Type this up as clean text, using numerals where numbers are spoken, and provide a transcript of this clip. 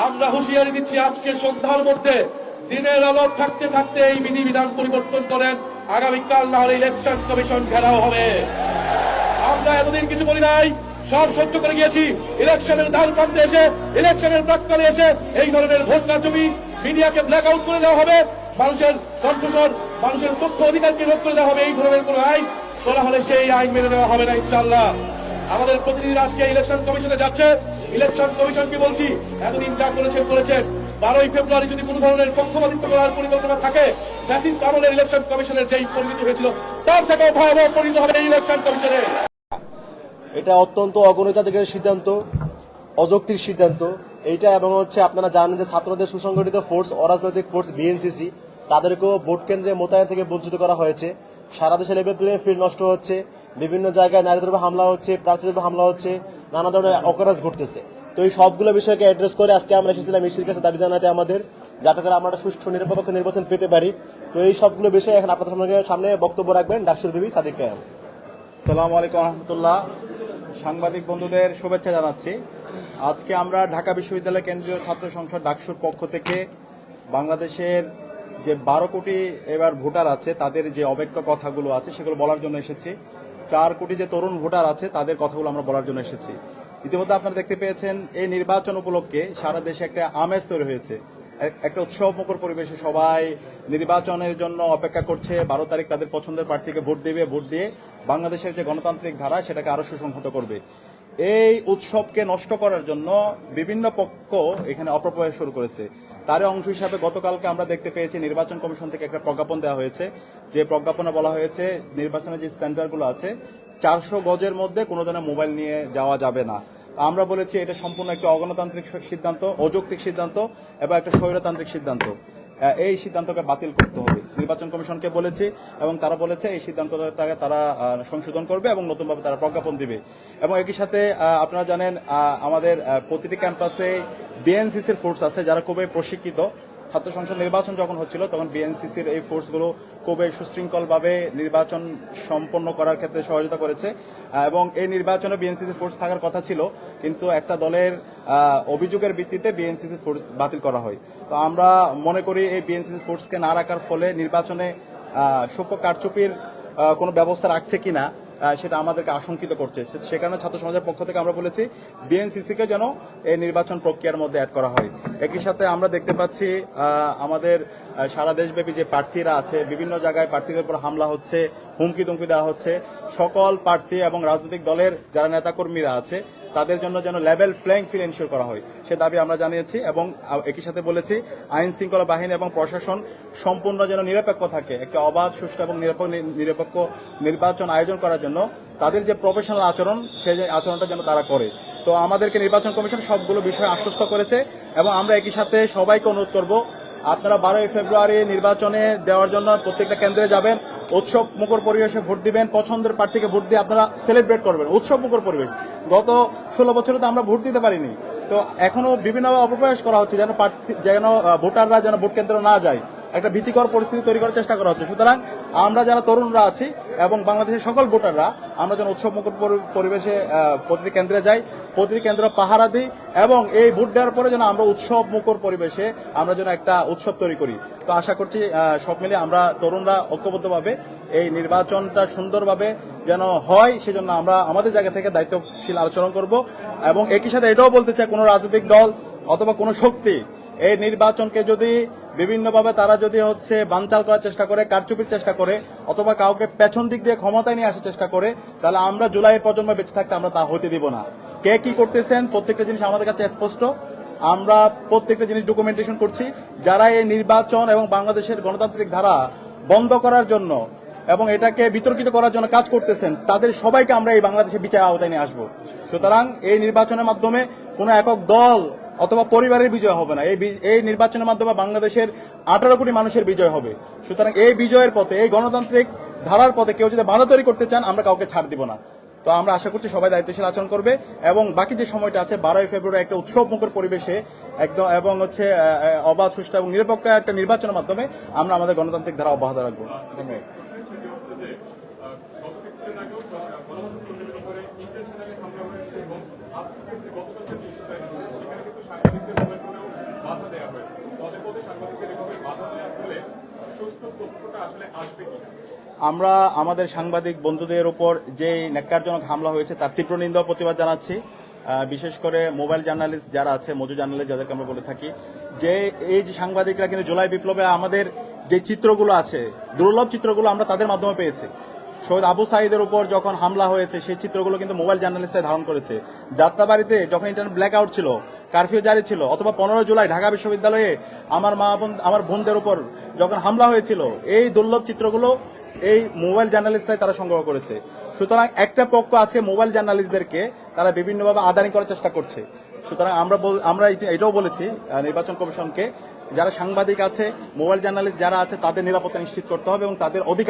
আমরা হুঁশিয়ারি দিচ্ছি আজকে সন্ধ্যার মধ্যে দিনের আলো থাকতে থাকতে এই বিধিবিধান পরিবর্তন করেন, আগামীকাল না হলে ইলেকশন কমিশন ঘেরাও হবে। আমরা এতদিন কিছু বলি নাই, সব সহ্য করে গিয়েছি। ইলেকশনের দ্বার প্রান্তে এসে, ইলেকশনের প্রাক্কালে এসে এই ধরনের ভোট কারচুপি, মিডিয়াকে ব্ল্যাক আউট করে দেওয়া হবে, মানুষের কণ্ঠস্বর, মানুষের তথ্য অধিকারকে রোধ করে দেওয়া হবে, এই ধরনের কোন আইন করা হলে সেই আইন মেনে নেওয়া হবে না ইনশাআল্লাহ। আমাদের প্রতিনিধিরা আজকে ইলেকশন কমিশনে যাচ্ছে। ইলেকশন কমিশনকে বলছি, এতদিন যা করেছেন 12ই ফেব্রুয়ারি যদি কোন ধরনের পক্ষপাতিত্ব করার পরিকল্পনা থাকে, ফ্যাসিস্ট আমলের ইলেকশন কমিশনের যেই পরিণতি হয়েছিল তার থেকেও ভয়াবহ পরিণত হবে এই ইলেকশন কমিশনের। এটা অত্যন্ত অগণতান্ত্রিক সিদ্ধান্ত, অযৌক্তিক সিদ্ধান্ত এইটা। এবং আপনারা জানেন যে ছাত্রদের সুসংগঠিত ফোর্স, অরাজনৈতিক ফোর্স বিএনসিসি, তাদেরকেও ভোট কেন্দ্রে মোতায়েন থেকে বঞ্চিত করা হয়েছে। সারা দেশে লেভেল প্লেইং ফিল্ড নষ্ট হচ্ছে, বিভিন্ন জায়গায় নারীদের উপর হামলা হচ্ছে, প্রার্থীদের উপর হামলা হচ্ছে, নানা ধরনের অকারেন্স ঘটতেছে। তো এই সবগুলো বিষয়কে অ্যাড্রেস করে আজকে আমরা এসেছিলাম ইসির কাছে দাবি জানাতে আমাদের, যাতে করে আমরা একটা সুষ্ঠু নিরপেক্ষ নির্বাচন পেতে পারি। তো এই সবগুলো বিষয়ে এখন আপনাদের সামনে বক্তব্য রাখবেন ডাকসুর বিবি সাদিক কায়াম। আসসালামু আলাইকুম রহমতুল্লাহ। সাংবাদিক বন্ধুদের শুভেচ্ছা জানাচ্ছি। আজকে আমরা ঢাকা বিশ্ববিদ্যালয় কেন্দ্রীয় ছাত্র সংসদ ডাকসুর পক্ষ থেকে বাংলাদেশের যে 12 কোটি এবার ভোটার আছে তাদের যে অব্যক্ত কথাগুলো আছে সেগুলো বলার জন্য এসেছি। 4 কোটি যে তরুণ ভোটার আছে তাদের কথাগুলো আমরা বলার জন্য এসেছি। ইতিমধ্যে আপনারা দেখতে পেয়েছেন এই নির্বাচন উপলক্ষে সারা দেশে একটা আমেজ তৈরি হয়েছে, একটা উৎসবমুখর পরিবেশে সবাই নির্বাচনের জন্য অপেক্ষা করছে। 12 তারিখ তাদের পছন্দের প্রার্থীকে ভোট দেবে, ভোট দিয়ে বাংলাদেশের যে গণতান্ত্রিক ধারা সেটাকে আরো সুসংহত করবে। এই উৎসবকে নষ্ট করার জন্য বিভিন্ন পক্ষ এখানে অপপ্রয়াস শুরু করেছে। তার অংশ হিসাবে গতকালকে আমরা দেখতে পেয়েছি নির্বাচন কমিশন থেকে একটা প্রজ্ঞাপন দেওয়া হয়েছে, যে প্রজ্ঞাপনে বলা হয়েছে নির্বাচনের যে সেন্টারগুলো আছে 400 গজের মধ্যে কোনো ধরনের মোবাইল নিয়ে যাওয়া যাবে না। আমরা বলেছি এটা সম্পূর্ণ একটা অগণতান্ত্রিক সিদ্ধান্ত, অযৌক্তিক সিদ্ধান্ত এবং একটা স্বৈরতান্ত্রিক সিদ্ধান্ত। এই সিদ্ধান্তকে বাতিল করতে হবে নির্বাচন কমিশনকে বলেছি, এবং তারা বলেছে এই সিদ্ধান্তটাকে তারা সংশোধন করবে এবং নতুনভাবে তারা প্রজ্ঞাপন দিবে। এবং একই সাথে আপনারা জানেন আমাদের প্রতিটি ক্যাম্পাসে বিএনসিসির ফোর্স আছে যারা খুবই প্রশিক্ষিত। ছাত্র সংসদ নির্বাচন যখন হচ্ছিল তখন বিএনসিসির এই ফোর্সগুলো খুবই সুশৃঙ্খলভাবে নির্বাচন সম্পন্ন করার ক্ষেত্রে সহযোগিতা করেছে। এবং এই নির্বাচনে বিএনসিসি ফোর্স থাকার কথা ছিল, কিন্তু একটা দলের অভিযোগের ভিত্তিতে বিএনসিসি ফোর্স বাতিল করা হয়। তো আমরা মনে করি এই বিএনসিসি ফোর্সকে না রাখার ফলে নির্বাচনে সূক্ষ্ম কারচুপির কোনো ব্যবস্থা রাখছে কিনা সেটা আমাদেরকে আশঙ্কিত করছে। সে কারণে ছাত্র সমাজের পক্ষ থেকে আমরা বলেছি বিএনসিসিকে যেন এই নির্বাচন প্রক্রিয়ার মধ্যে অ্যাড করা হয়। একই সাথে আমরা দেখতে পাচ্ছি আমাদের সারা দেশব্যাপী যে প্রার্থীরা আছে বিভিন্ন জায়গায় প্রার্থীদের উপর হামলা হচ্ছে, হুমকি তুমকি দেওয়া হচ্ছে। সকল প্রার্থী এবং রাজনৈতিক দলের যারা নেতাকর্মীরা আছে তাদের জন্য যেন লেভেল প্লেইং ফিল্ড এনশিওর করা হয় সে দাবি আমরা জানিয়েছি। এবং একই সাথে বলেছি আইন শৃঙ্খলা বাহিনী এবং প্রশাসন সম্পূর্ণ যেন নিরপেক্ষ থাকে, একটা অবাধ, সুষ্ঠু এবং নিরপেক্ষ নির্বাচন আয়োজন করার জন্য তাদের যে প্রফেশনাল আচরণ সেই আচরণটা যেন তারা করে। তো আমাদেরকে নির্বাচন কমিশন সবগুলো বিষয় আশ্বস্ত করেছে এবং আমরা একই সাথে সবাইকে অনুরোধ করব আপনারা 12ই ফেব্রুয়ারি নির্বাচনে দেওয়ার জন্য প্রত্যেকটা কেন্দ্রে যাবেন, উৎসব মুখর পরিবেশে ভোট দিবেন, পছন্দের প্রার্থীকে ভোট দিয়ে আপনারা সেলিব্রেট করবেন। উৎসব মুখর পরিবেশ, গত 16 বছরে তো আমরা ভোট দিতে পারিনি, তো এখনো বিভিন্ন অপপ্রয়াস করা হচ্ছে যেন ভোটাররা যেন ভোট কেন্দ্রে না যায়, একটা ভীতিকর পরিস্থিতি তৈরি করার চেষ্টা করা হচ্ছে। সুতরাং আমরা যারা তরুণরা আছি এবং বাংলাদেশের সকল ভোটাররা আমরা যেন উৎসব মুখর পরিবেশে প্রতিটি কেন্দ্রে যাই, প্রতিটি কেন্দ্র পাহারা দিই এবং এই ভোট দেওয়ার পরে যেন আমরা উৎসব মুখর পরিবেশে আমরা যেন একটা উৎসব তৈরি করি। তো আশা করছি সব মিলে আমরা তরুণরা ঐক্যবদ্ধভাবে এই নির্বাচনটা সুন্দরভাবে যেন হয় সেজন্য আমরা আমাদের জায়গা থেকে দায়িত্বশীল আচরণ করব। এবং একই সাথে এটাও বলতে চাই কোনো রাজনৈতিক দল অথবা কোনো শক্তি এই নির্বাচনকে যদি বিভিন্নভাবে তারা যদি বানচাল করার চেষ্টা করে, কারচুপির চেষ্টা করে অথবা কাউকে পেছন দিক দিয়ে ক্ষমতায় নিয়ে আসার চেষ্টা করে, তাহলে আমরা জুলাইয়ের প্রজন্ম বেঁচে থাকতে আমরা তা হতে দিব না। কে কি করতেছেন প্রত্যেকটা জিনিস আমাদের কাছে স্পষ্ট, আমরা প্রত্যেকটা জিনিস ডকুমেন্টেশন করছি। যারা এই নির্বাচন এবং বাংলাদেশের গণতান্ত্রিক ধারা বন্ধ করার জন্য এবং এটাকে বিতর্কিত করার জন্য কাজ করতেছেন তাদের সবাইকে আমরা এই বাংলাদেশের বিচার আওতায় নিয়ে আসবো। সুতরাং এই নির্বাচনের মাধ্যমে কোনো একক দল অথবা পরিবারের বিজয় হবে না, এই নির্বাচনের মাধ্যমে বাংলাদেশের 18 কোটি মানুষের বিজয় হবে। সুতরাং এই বিজয়ের পথে, এই গণতান্ত্রিক ধারার পথে কেউ যদি বাধা তৈরি করতে চান আমরা কাউকে ছাড় দিব না। তো আমরা আশা করছি সবাই দায়িত্বশীল আচরণ করবে এবং বাকি যে সময়টা আছে 12ই ফেব্রুয়ারি একটা উৎসব মুখর পরিবেশে একদম এবং অবাধ, সুষ্ঠু এবং নিরপেক্ষ একটা নির্বাচনের মাধ্যমে আমরা আমাদের গণতান্ত্রিক ধারা অব্যাহত রাখবো। ধন্যবাদ। বাধা দেওয়া হয়েছে, পদে পদে সাংবাদিকদের এভাবে বাধা দেওয়ার ফলে সুষ্ঠু তথ্যটা আসলে আসবে কিনা? আমরা আমাদের সাংবাদিক বন্ধুদের উপর যে ন্যাক্কারজনক হামলা হয়েছে তার তীব্র নিন্দা ও প্রতিবাদ জানাচ্ছি। বিশেষ করে মোবাইল জার্নালিস্ট যারা আছে, মজু জার্নালিস্ট যাদেরকে আমরা বলে থাকি, যে এই যে সাংবাদিকরা কিন্তু জুলাই বিপ্লবে আমাদের যে চিত্রগুলো আছে, দুর্লভ চিত্রগুলো আমরা তাদের মাধ্যমে পেয়েছি। শহীদ আবু সাঈদের উপর যখন হামলা হয়েছে সেই চিত্রগুলো কিন্তু মোবাইল জার্নালিস্টরা ধারণ করেছে। যাত্রাবাড়িতে যখন ইন্টারনেট ব্ল্যাক আউট ছিল, কারফিউ জারি ছিল, অথবা 15 জুলাই ঢাকা বিশ্ববিদ্যালয়ে আমার বোনদের উপর যখন হামলা হয়েছিল, এই দুর্লভ চিত্রগুলো এই মোবাইল জার্নালিস্টরাই তারা সংগ্রহ করেছে। সুতরাং একটা পক্ষ আছে মোবাইল জার্নালিস্টদেরকে তারা বিভিন্নভাবে আদানি করার চেষ্টা করছে। সুতরাং আমরা এটাও বলেছি নির্বাচন কমিশনকে, যারা সাংবাদিক আছে, মোবাইল জার্নালিস্ট যারা আছে, তাদের নিরাপত্তা নিশ্চিত করতে হবে এবং তাদের অধিকার